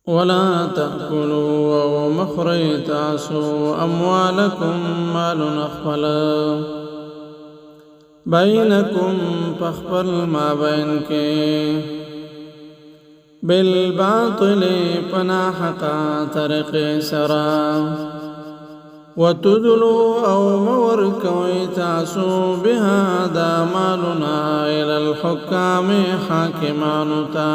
ولا تأكلوا او مخري تاسو اموالكم مالنا خپلا بينكم پخپل ما بين کے بالباطل پنا حقا طرق سرا وتدلوا او موركوي تاسو بها دا مالنا الى الحكام حاكمانتا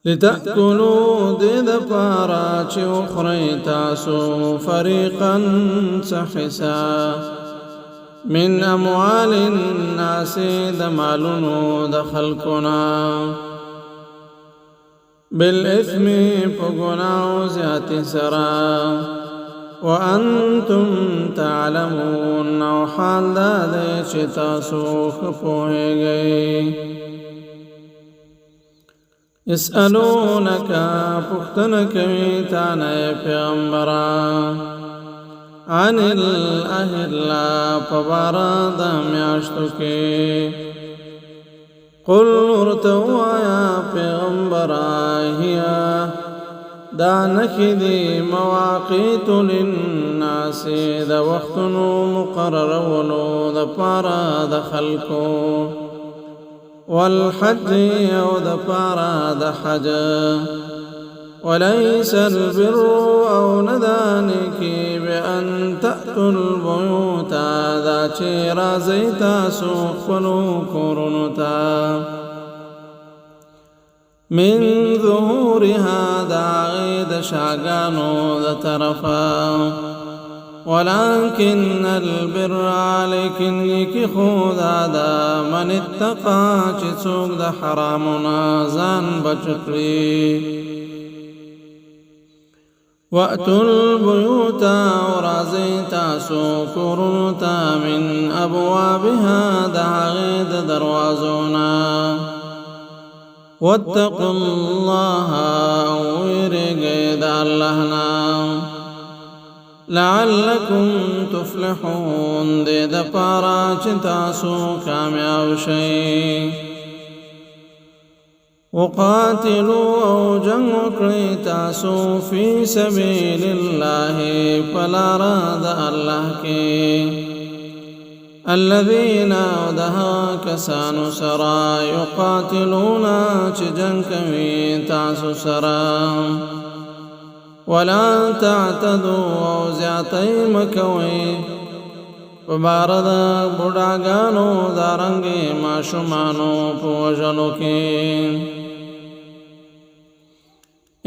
لتأكلوا دید پارا چی اخری تاسو فریقا سحسا من اموال الناس دمالونو دخلقنا بالإثم فقناو زیات سرا وأنتم تعلمون او حال دادے چی تاسو خپوئے گئی يسألونك پختنك ويتانا پیغمبرا عن الأهلا فبارد میاشتوكي قل ارتوا يا پیغمبرا هي دانك دي مواقيت للناس دا وقتنو مقرر ولو دا پارا دا خلقو والحج او دپارا دا حج وليس البر او ندانك بأن تأتوا البيوت دا چه رازيتا سوخفلو كورنتا من ظهورها دا غيد شاقانو دا طرفا ولكن البر عليكن يكي خودا دا من اتقى چه سوک دا حرامنا زان بچکری وأتوا البيوت ورازيتا سوكرنتا من أبوابها دا غيد دروازونا واتقوا الله ويرقيد اللهنا لعلكم تفلحون دے دا پارا چنتاسو کامیاب شئی وقاتلوا او جنگ وکڑی تاسو فی سبیل اللہ فلا راد اللہ کے الذين ودها كسانو سرا يقاتلون چ جنگ کوي تاسو سرا ولا تعتدوا او زیاتی مکوئی فبارد بڑاگانو دارنگی ماشمانو پوجلو کی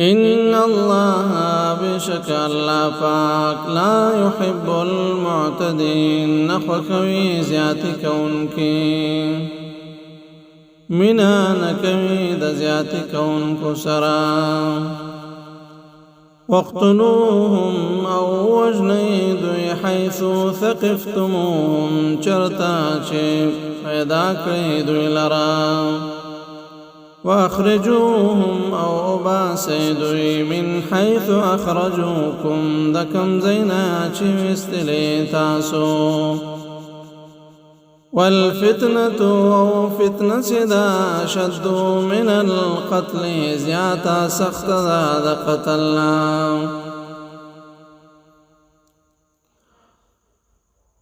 ان اللہ بشک اللہ پاک لا يحب المعتدین نخوکوی زیاتی کون کی منا نکوی دا زیاتی کون کو سرا واقتلوهم او وجنيدوا حيث ثقفتموهم چرتا چه پیدا کړیدوی لرا واخرجوهم او باسیدوی من حيث اخرجوكم دکم زینا چه وستلی تاسو والفتنة او فتنة سدا شد من القتل زیاتا سخت دا قتلنا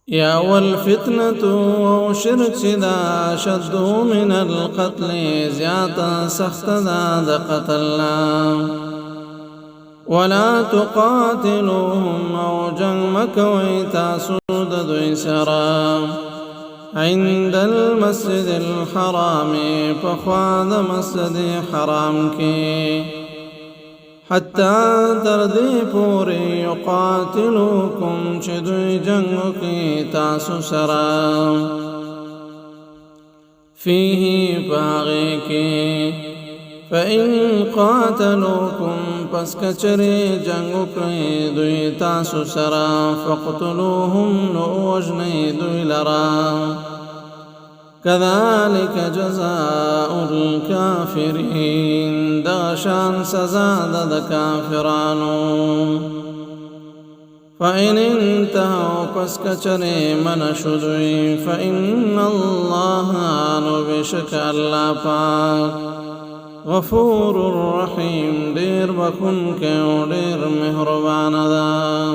یا والفتنة او شرک سدا شد من القتل زیاتا سخت دا قتلنا ولا تقاتلوهم او جنگ مکوی تاسو دوی سرا عند المسجد الحرام فخواد مسجد حرام کی حتى تردی پوری یقاتلوکم چدوی جنگو کی تاسو سرا فیه باغی کی فإن قاتلوكم پس کچری جنگو کئی دوی تاسو سرا فقتلوهم نوجنی دوی لرا كذلك جزاء الكافرين داشان سزاد دا كافرانو فإن انتهوا پس کچری من شدوی فإن الله نبشك الله پاک غفور رحیم ډیر بخون کې او ډیر مهربان ده.